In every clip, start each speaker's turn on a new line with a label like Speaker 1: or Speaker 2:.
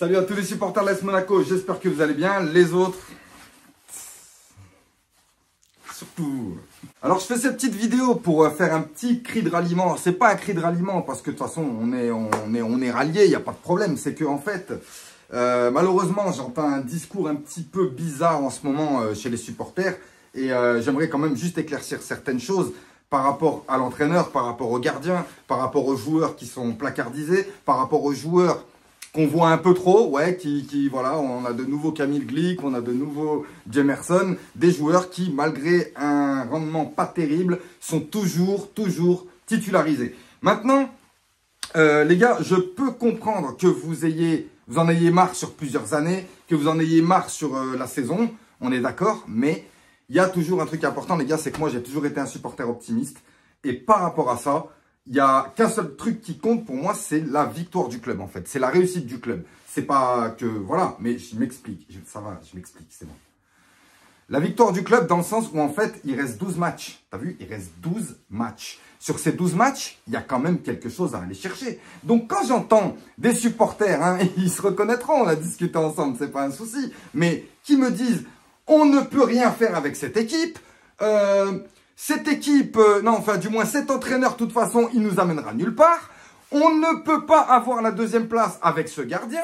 Speaker 1: Salut à tous les supporters de l'AS Monaco, j'espère que vous allez bien. Les autres, surtout. Alors je fais cette petite vidéo pour faire un petit cri de ralliement. C'est pas un cri de ralliement parce que de toute façon on est ralliés, il n'y a pas de problème. C'est que en fait, malheureusement j'entends un discours un petit peu bizarre en ce moment chez les supporters. Et j'aimerais quand même juste éclaircir certaines choses par rapport à l'entraîneur, par rapport aux gardiens, par rapport aux joueurs qui sont placardisés, par rapport aux joueurs qu'on voit un peu trop, ouais, voilà, on a de nouveaux Camille Glick, on a de nouveaux Jemerson, des joueurs qui, malgré un rendement pas terrible, sont toujours titularisés. Maintenant, les gars, je peux comprendre que vous en ayez marre sur plusieurs années, que vous en ayez marre sur la saison, on est d'accord, mais il y a toujours un truc important, les gars, c'est que moi, j'ai toujours été un supporter optimiste, et par rapport à ça, il n'y a qu'un seul truc qui compte pour moi, c'est la victoire du club en fait. C'est la réussite du club. C'est pas que, voilà, mais je m'explique. Ça va, je m'explique, c'est bon. La victoire du club dans le sens où en fait, il reste 12 matchs. T'as vu, il reste 12 matchs. Sur ces 12 matchs, il y a quand même quelque chose à aller chercher. Donc quand j'entends des supporters, hein, ils se reconnaîtront, on a discuté ensemble, c'est pas un souci, mais qui me disent, on ne peut rien faire avec cette équipe, cette équipe, non, enfin, du moins, cet entraîneur, de toute façon, il nous amènera nulle part. On ne peut pas avoir la deuxième place avec ce gardien.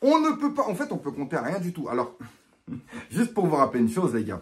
Speaker 1: On ne peut pas, en fait, on peut compter à rien du tout. Alors, juste pour vous rappeler une chose, les gars.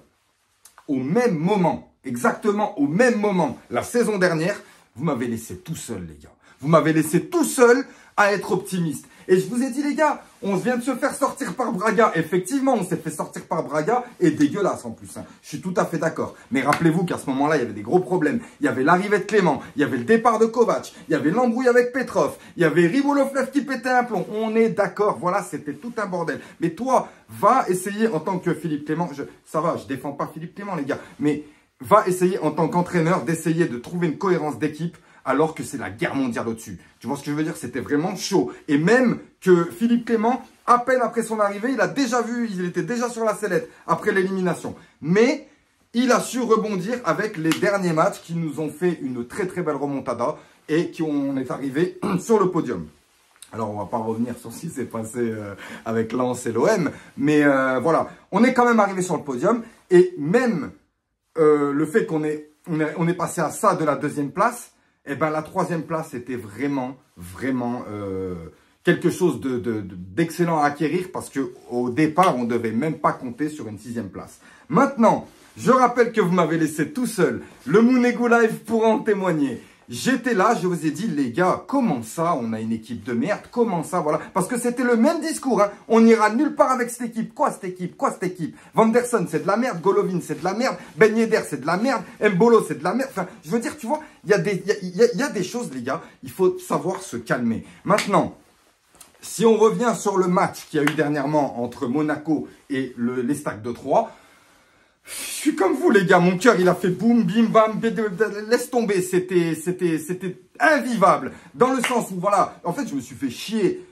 Speaker 1: Au même moment, exactement au même moment, la saison dernière, vous m'avez laissé tout seul, les gars. Vous m'avez laissé tout seul à être optimiste. Et je vous ai dit, les gars, on vient de se faire sortir par Braga. Effectivement, on s'est fait sortir par Braga et dégueulasse en plus. Hein. Je suis tout à fait d'accord. Mais rappelez-vous qu'à ce moment-là, il y avait des gros problèmes. Il y avait l'arrivée de Clément, il y avait le départ de Kovac, il y avait l'embrouille avec Petrov, il y avait Ribolovlev qui pétait un plomb. On est d'accord. Voilà, c'était tout un bordel. Mais toi, va essayer en tant que Philippe Clément. Ça va, je défends pas Philippe Clément, les gars. Mais va essayer en tant qu'entraîneur d'essayer de trouver une cohérence d'équipe. Alors que c'est la guerre mondiale au-dessus. Tu vois ce que je veux dire? C'était vraiment chaud. Et même que Philippe Clément, à peine après son arrivée, il était déjà sur la sellette après l'élimination. Mais il a su rebondir avec les derniers matchs qui nous ont fait une très belle remontada et on est arrivé sur le podium. Alors, on va pas revenir sur ce qui s'est passé avec Lens et l'OM. Mais voilà, on est quand même arrivé sur le podium. Et même le fait qu'on est passé à ça de la deuxième place, eh ben, la troisième place était vraiment quelque chose d'excellent à acquérir parce qu'au départ, on ne devait même pas compter sur une sixième place. Maintenant, je rappelle que vous m'avez laissé tout seul. Le Mounegou Live pourra en témoigner. J'étais là, je vous ai dit, les gars, comment ça, on a une équipe de merde? Comment ça, voilà? Parce que c'était le même discours, hein. On n'ira nulle part avec cette équipe. Quoi, cette équipe? Quoi, cette équipe? Vanderson, c'est de la merde. Golovin, c'est de la merde. Ben Yedder, c'est de la merde. Mbolo, c'est de la merde. Enfin, je veux dire, tu vois, il y a des choses, les gars, il faut savoir se calmer. Maintenant, si on revient sur le match qu'il y a eu dernièrement entre Monaco et les Stacks de Troyes, je suis comme vous, les gars. Mon cœur, il a fait boum, bim, bam, laisse tomber. C'était invivable. Dans le sens où, voilà, en fait, je me suis fait chier.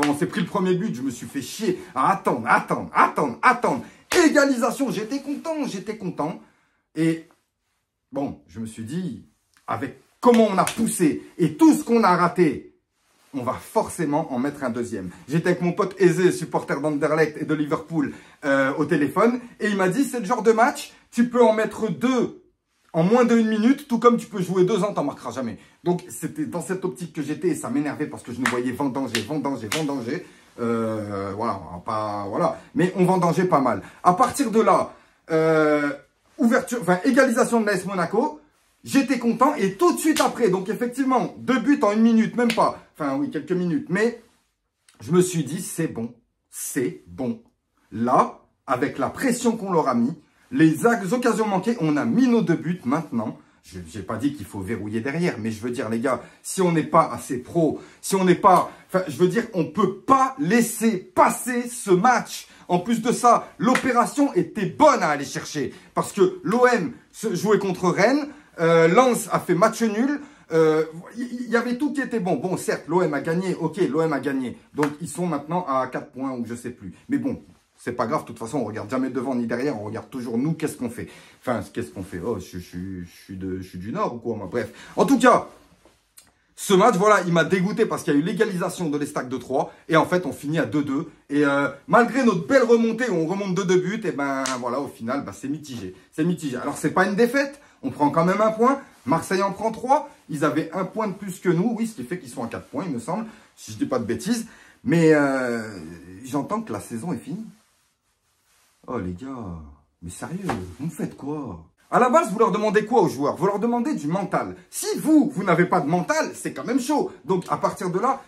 Speaker 1: On s'est pris le premier but, je me suis fait chier à attendre. Égalisation, j'étais content. Et bon, je me suis dit, avec comment on a poussé et tout ce qu'on a raté, on va forcément en mettre un deuxième. J'étais avec mon pote Eze, supporter d'Anderlecht et de Liverpool, au téléphone. Et il m'a dit, c'est le genre de match, tu peux en mettre deux en moins d'1 minute, tout comme tu peux jouer 2 ans, t'en marqueras jamais. Donc, c'était dans cette optique que j'étais et ça m'énervait parce que je nous voyais vendanger. Voilà. Mais on vendangeait pas mal. À partir de là, égalisation de l'AS Monaco. J'étais content et tout de suite après, donc effectivement, 2 buts en 1 minute, même pas. Enfin oui, quelques minutes. Mais je me suis dit, c'est bon. Là, avec la pression qu'on leur a mis, les occasions manquées, on a mis nos 2 buts maintenant. Je n'ai pas dit qu'il faut verrouiller derrière, mais je veux dire, les gars, si on n'est pas assez pro, si on n'est pas... Enfin, je veux dire, on ne peut pas laisser passer ce match. En plus de ça, l'opération était bonne à aller chercher. Parce que l'OM jouait contre Rennes. Lens a fait match nul. Il y avait tout qui était bon. Bon, certes, l'OM a gagné. Ok, l'OM a gagné. Donc, ils sont maintenant à 4 points ou je sais plus. Mais bon, c'est pas grave. De toute façon, on regarde jamais devant ni derrière. On regarde toujours nous, qu'est-ce qu'on fait. Enfin, qu'est-ce qu'on fait? Oh, je suis du Nord ou quoi, moi. Bref. En tout cas, Ce match, voilà, il m'a dégoûté parce qu'il y a eu l'égalisation de l'Estac de 3. Et en fait, on finit à 2-2. Et malgré notre belle remontée où on remonte de 2 buts, et ben voilà, au final, bah, c'est mitigé. C'est mitigé. Alors, c'est pas une défaite. On prend quand même un point. Marseille en prend 3. Ils avaient un point de plus que nous. Oui, ce qui fait qu'ils sont à 4 points, il me semble. Si je dis pas de bêtises. Mais j'entends que la saison est finie. Oh les gars, mais sérieux, vous me faites quoi? À la base, vous leur demandez quoi aux joueurs? Vous leur demandez du mental. Si vous n'avez pas de mental, c'est quand même chaud. Donc, à partir de là,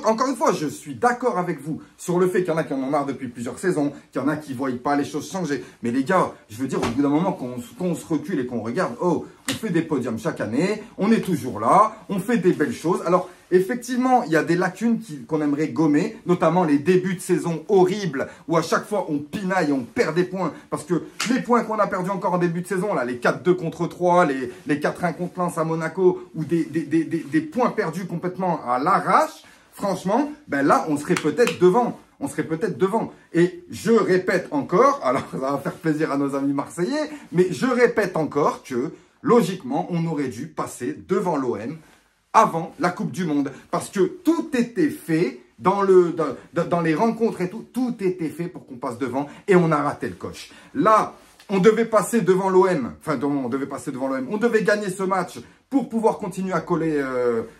Speaker 1: encore une fois, je suis d'accord avec vous sur le fait qu'il y en a qui en ont marre depuis plusieurs saisons, qu'il y en a qui ne voient pas les choses changer. Mais les gars, je veux dire, au bout d'un moment, quand on se recule et qu'on regarde, oh, on fait des podiums chaque année, on est toujours là, on fait des belles choses. Alors, effectivement, il y a des lacunes qu'on aimerait gommer, notamment les débuts de saison horribles où à chaque fois on pinaille, on perd des points. Parce que les points qu'on a perdus encore en début de saison, là, les 4-2 contre 3, les 4-1 contre Lens à Monaco, ou des points perdus complètement à l'arrache, franchement, ben là, on serait peut-être devant. On serait peut-être devant. Et je répète encore, alors ça va faire plaisir à nos amis marseillais, mais je répète encore que, logiquement, on aurait dû passer devant l'OM avant la Coupe du Monde. Parce que tout était fait dans les rencontres et tout était fait pour qu'on passe devant et on a raté le coche. Là, on devait passer devant l'OM. Enfin, on devait passer devant l'OM. On devait gagner ce match pour pouvoir continuer à coller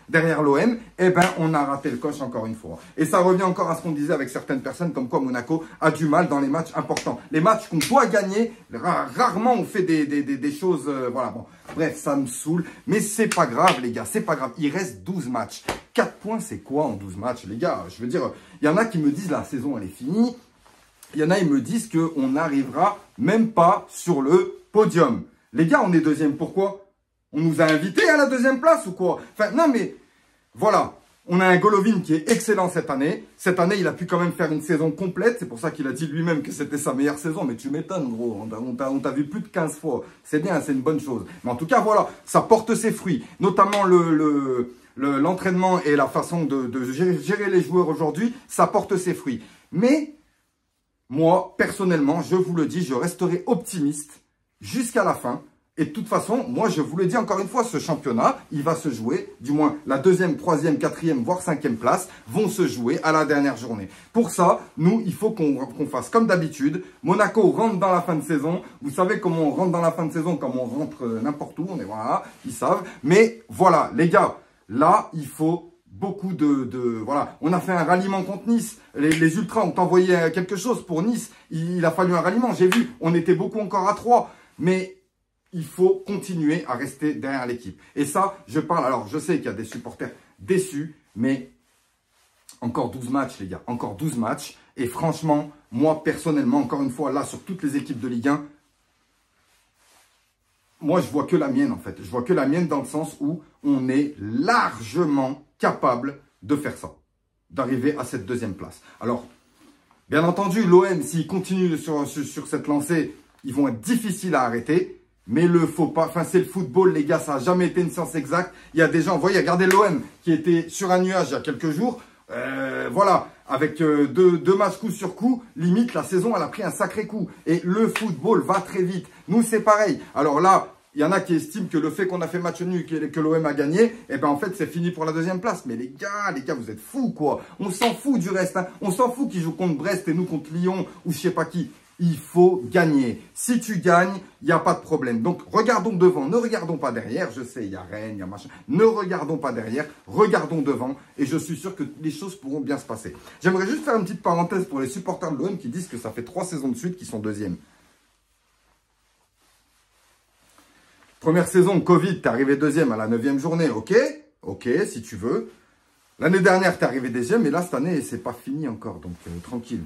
Speaker 1: derrière l'OM. Eh ben, on a raté le coche encore une fois. Et ça revient encore à ce qu'on disait avec certaines personnes, comme quoi Monaco a du mal dans les matchs importants. Les matchs qu'on doit gagner, rarement on fait des choses... voilà, bon. Bref, ça me saoule. Mais c'est pas grave, les gars. C'est pas grave. Il reste 12 matchs. 4 points, c'est quoi en 12 matchs, les gars? Je veux dire, il y en a qui me disent la saison, elle est finie. Il y en a, ils me disent qu'on n'arrivera même pas sur le podium. Les gars, on est deuxième. Pourquoi? On nous a invités à la deuxième place ou quoi? Enfin, non, mais voilà. On a un Golovin qui est excellent cette année. Cette année, il a pu quand même faire une saison complète. C'est pour ça qu'il a dit lui-même que c'était sa meilleure saison. Mais tu m'étonnes, gros. On t'a vu plus de 15 fois. C'est bien, c'est une bonne chose. Mais en tout cas, voilà, ça porte ses fruits. Notamment l'entraînement et la façon de gérer les joueurs aujourd'hui, ça porte ses fruits. Mais... moi, personnellement, je vous le dis, je resterai optimiste jusqu'à la fin. Et de toute façon, moi, je vous le dis encore une fois, ce championnat, il va se jouer, du moins la 2e, 3e, 4e, voire 5e place, vont se jouer à la dernière journée. Pour ça, nous, il faut qu'on fasse comme d'habitude. Monaco rentre dans la fin de saison. Vous savez comment on rentre dans la fin de saison, comme on rentre n'importe où. On est voilà, ils savent. Mais voilà, les gars, là, il faut... beaucoup voilà, on a fait un ralliement contre Nice. Les Ultras ont envoyé quelque chose pour Nice. Il a fallu un ralliement. J'ai vu, on était beaucoup encore à 3. Mais il faut continuer à rester derrière l'équipe. Et ça, je parle. Alors, je sais qu'il y a des supporters déçus. Mais encore 12 matchs, les gars. Encore 12 matchs. Et franchement, moi, personnellement, encore une fois, là, sur toutes les équipes de Ligue 1, moi, je vois que la mienne, en fait. Je vois que la mienne dans le sens où on est largement capable de faire ça, d'arriver à cette 2e place. Alors, bien entendu, l'OM, s'il continue sur cette lancée, ils vont être difficiles à arrêter, mais le faut pas, enfin c'est le football, les gars, ça n'a jamais été une science exacte. Il y a des gens, vous voyez, regardez l'OM qui était sur un nuage il y a quelques jours, voilà, avec deux matchs coup sur coup, limite la saison, elle a pris un sacré coup. Et le football va très vite. Nous, c'est pareil. Alors là, il y en a qui estiment que le fait qu'on a fait match nul, que l'OM a gagné, eh ben en fait, c'est fini pour la 2e place. Mais les gars, vous êtes fous, quoi. On s'en fout du reste. Hein. On s'en fout qu'ils jouent contre Brest et nous contre Lyon ou je sais pas qui. Il faut gagner. Si tu gagnes, il n'y a pas de problème. Donc, regardons devant, ne regardons pas derrière. Je sais, il y a Rennes, il y a machin. Ne regardons pas derrière, regardons devant. Et je suis sûr que les choses pourront bien se passer. J'aimerais juste faire une petite parenthèse pour les supporters de l'OM qui disent que ça fait 3 saisons de suite qu'ils sont 2e. Première saison, Covid, t'es arrivé 2e à la 9e journée. Ok, si tu veux. L'année dernière, t'es arrivé 2e, et là, cette année, c'est pas fini encore. Donc, tranquille,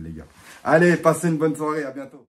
Speaker 1: les gars. Allez, passez une bonne soirée, à bientôt.